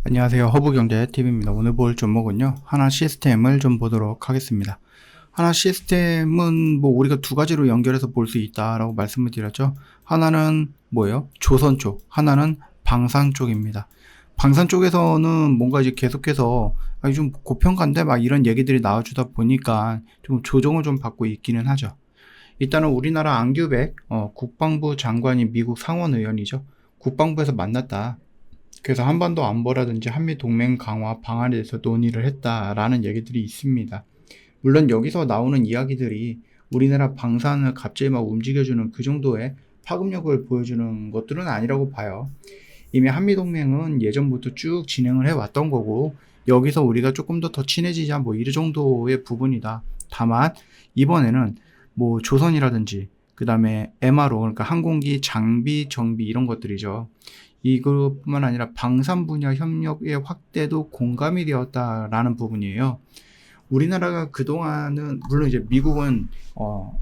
안녕하세요. 허브경제TV입니다. 오늘 볼 종목은요, 하나 시스템을 좀 보도록 하겠습니다. 하나 시스템은 뭐 우리가 두 가지로 연결해서 볼 수 있다라고 말씀을 드렸죠. 하나는 뭐예요? 조선 쪽, 하나는 방산 쪽입니다. 방산 쪽에서는 뭔가 이제 계속해서 좀 고평가인데 막 이런 얘기들이 나와주다 보니까 좀 조정을 좀 받고 있기는 하죠. 일단은 우리나라 안규백 국방부 장관이 미국 상원의원이죠. 국방부에서 만났다. 그래서 한반도 안보라든지 한미 동맹 강화 방안에 대해서 논의를 했다라는 얘기들이 있습니다. 물론 여기서 나오는 이야기들이 우리나라 방산을 갑자기 막 움직여주는 그 정도의 파급력을 보여주는 것들은 아니라고 봐요. 이미 한미 동맹은 예전부터 쭉 진행을 해왔던 거고, 여기서 우리가 조금 더 친해지자 뭐 이 정도의 부분이다. 다만 이번에는 뭐 조선이라든지 그 다음에 MRO, 그러니까 항공기 장비 정비 이런 것들이죠. 이것뿐만 아니라 방산 분야 협력의 확대도 공감이 되었다라는 부분이에요. 우리나라가 그동안은 물론 이제 미국은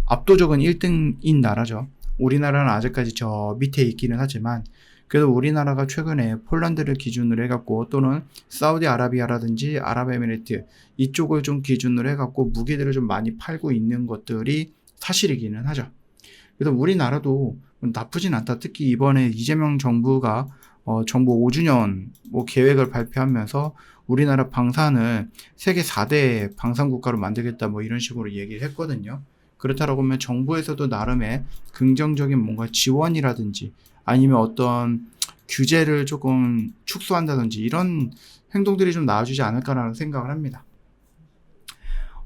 압도적인 1등인 나라죠. 우리나라는 아직까지 저 밑에 있기는 하지만 그래도 우리나라가 최근에 폴란드를 기준으로 해갖고 또는 사우디아라비아라든지 아랍에미리트 이쪽을 좀 기준으로 해갖고 무기들을 좀 많이 팔고 있는 것들이 사실이기는 하죠. 그래서 우리나라도 나쁘진 않다. 특히 이번에 이재명 정부가 정부 5주년 뭐 계획을 발표하면서 우리나라 방산을 세계 4대 방산국가로 만들겠다 뭐 이런 식으로 얘기를 했거든요. 그렇다고 하면 정부에서도 나름의 긍정적인 뭔가 지원이라든지 아니면 어떤 규제를 조금 축소한다든지 이런 행동들이 좀 나와주지 않을까라는 생각을 합니다.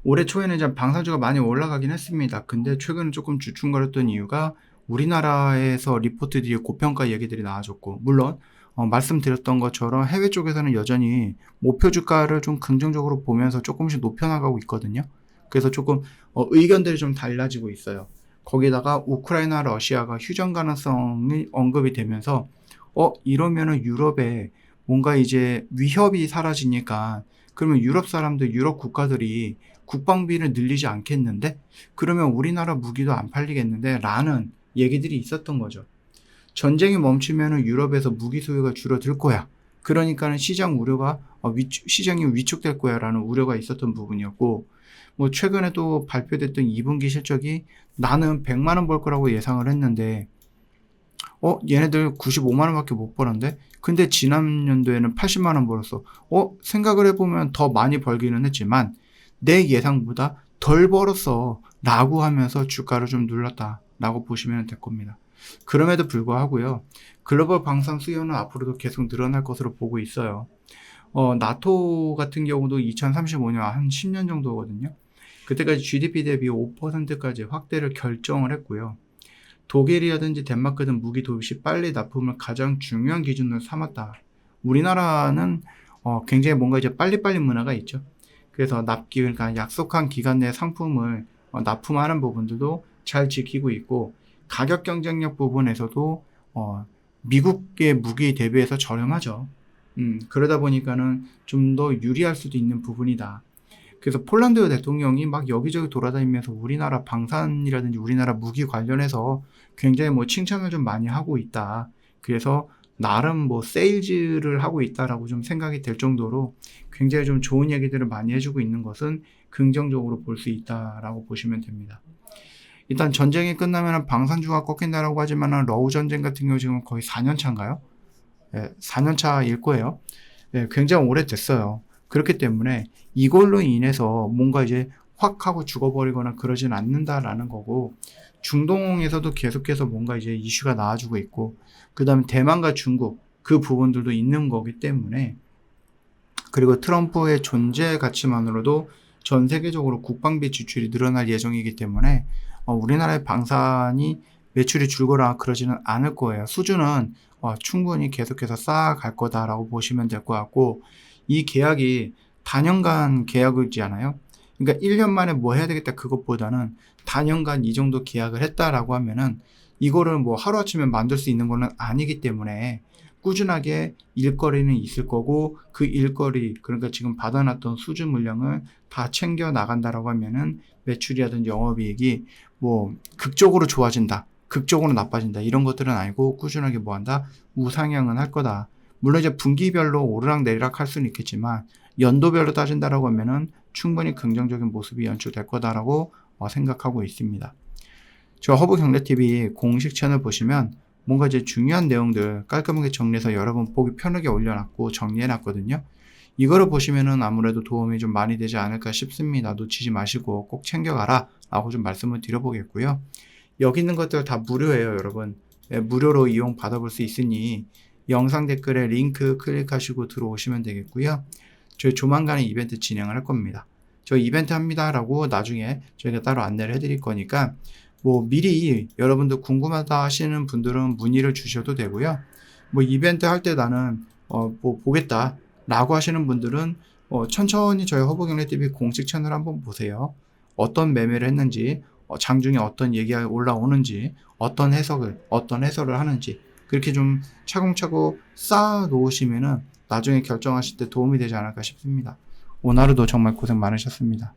올해 초에는 이제 방산주가 많이 올라가긴 했습니다. 근데 최근에 조금 주춤거렸던 이유가 우리나라에서 리포트들이 고평가 얘기들이 나와줬고, 물론 말씀드렸던 것처럼 해외 쪽에서는 여전히 목표 주가를 좀 긍정적으로 보면서 조금씩 높여나가고 있거든요. 그래서 조금 의견들이 좀 달라지고 있어요. 거기다가 우크라이나 러시아가 휴전 가능성이 언급이 되면서 이러면은 유럽에 뭔가 이제 위협이 사라지니까 그러면 유럽 사람들, 유럽 국가들이 국방비를 늘리지 않겠는데? 그러면 우리나라 무기도 안 팔리겠는데? 라는 얘기들이 있었던 거죠. 전쟁이 멈추면 유럽에서 무기 수요가 줄어들 거야. 그러니까는 시장 우려가, 시장이 위축될 거야 라는 우려가 있었던 부분이었고, 뭐 최근에 또 발표됐던 2분기 실적이 나는 100만원 벌 거라고 예상을 했는데, 얘네들 95만원 밖에 못 벌었는데? 근데 지난 연도에는 80만원 벌었어. 생각을 해보면 더 많이 벌기는 했지만, 내 예상보다 덜 벌었어. 라고 하면서 주가를 좀 눌렀다. 라고 보시면 될 겁니다. 그럼에도 불구하고요. 글로벌 방산 수요는 앞으로도 계속 늘어날 것으로 보고 있어요. 나토 같은 경우도 2035년 한 10년 정도거든요. 그때까지 GDP 대비 5%까지 확대를 결정을 했고요. 독일이라든지 덴마크 등 무기 도입 시 빨리 납품을 가장 중요한 기준으로 삼았다. 우리나라는 굉장히 뭔가 이제 빨리빨리 문화가 있죠. 그래서 그러니까 약속한 기간 내 상품을 납품하는 부분들도 잘 지키고 있고, 가격 경쟁력 부분에서도 미국의 무기 대비해서 저렴하죠. 그러다 보니까는 좀 더 유리할 수도 있는 부분이다. 그래서 폴란드 대통령이 막 여기저기 돌아다니면서 우리나라 방산이라든지 우리나라 무기 관련해서 굉장히 뭐 칭찬을 좀 많이 하고 있다. 그래서 나름 뭐 세일즈를 하고 있다라고 좀 생각이 될 정도로 굉장히 좀 좋은 얘기들을 많이 해주고 있는 것은 긍정적으로 볼 수 있다라고 보시면 됩니다. 일단 전쟁이 끝나면 방산주가 꺾인다라고 하지만 러우 전쟁 같은 경우 지금 거의 4년 차인가요? 4년 차일 거예요. 굉장히 오래됐어요. 그렇기 때문에 이걸로 인해서 뭔가 이제 확 하고 죽어버리거나 그러진 않는다라는 거고, 중동에서도 계속해서 뭔가 이제 이슈가 나와주고 있고, 그 다음에 대만과 중국 그 부분들도 있는 거기 때문에, 그리고 트럼프의 존재 가치만으로도 전 세계적으로 국방비 지출이 늘어날 예정이기 때문에 우리나라의 방산이 매출이 줄거나 그러지는 않을 거예요. 수준은 충분히 계속해서 쌓아갈 거다라고 보시면 될 것 같고, 이 계약이 단연간 계약이잖아요. 그러니까 1년 만에 뭐 해야 되겠다 그것보다는 단연간 이 정도 계약을 했다라고 하면은 이거를 뭐 하루아침에 만들 수 있는 거는 아니기 때문에 꾸준하게 일거리는 있을 거고, 그 일거리, 그러니까 지금 받아놨던 수주 물량을 다 챙겨 나간다라고 하면은 매출이라든지 영업이익이 뭐 극적으로 좋아진다, 극적으로 나빠진다 이런 것들은 아니고 꾸준하게 뭐 한다, 우상향은 할 거다. 물론 이제 분기별로 오르락내리락 할 수는 있겠지만 연도별로 따진다라고 하면은 충분히 긍정적인 모습이 연출될 거다라고 생각하고 있습니다. 저 허브경제TV 공식 채널 보시면 뭔가 이제 중요한 내용들 깔끔하게 정리해서 여러분 보기 편하게 올려놨고 정리해놨거든요. 이거를 보시면은 아무래도 도움이 좀 많이 되지 않을까 싶습니다. 놓치지 마시고 꼭 챙겨가라 라고 좀 말씀을 드려보겠고요. 여기 있는 것들 다 무료예요, 여러분. 무료로 이용 받아볼 수 있으니 영상 댓글에 링크 클릭하시고 들어오시면 되겠고요. 저희 조만간에 이벤트 진행을 할 겁니다. 저 이벤트 합니다 라고 나중에 저희가 따로 안내를 해드릴 거니까 뭐 미리 여러분들 궁금하다 하시는 분들은 문의를 주셔도 되고요. 뭐 이벤트 할 때 나는 뭐 보겠다 라고 하시는 분들은 천천히 저희 허브경제TV 공식 채널 한번 보세요. 어떤 매매를 했는지, 장중에 어떤 얘기가 올라오는지, 어떤 해설을 하는지 그렇게 좀 차곡차곡 쌓아 놓으시면은 나중에 결정하실 때 도움이 되지 않을까 싶습니다. 오늘 하루도 정말 고생 많으셨습니다.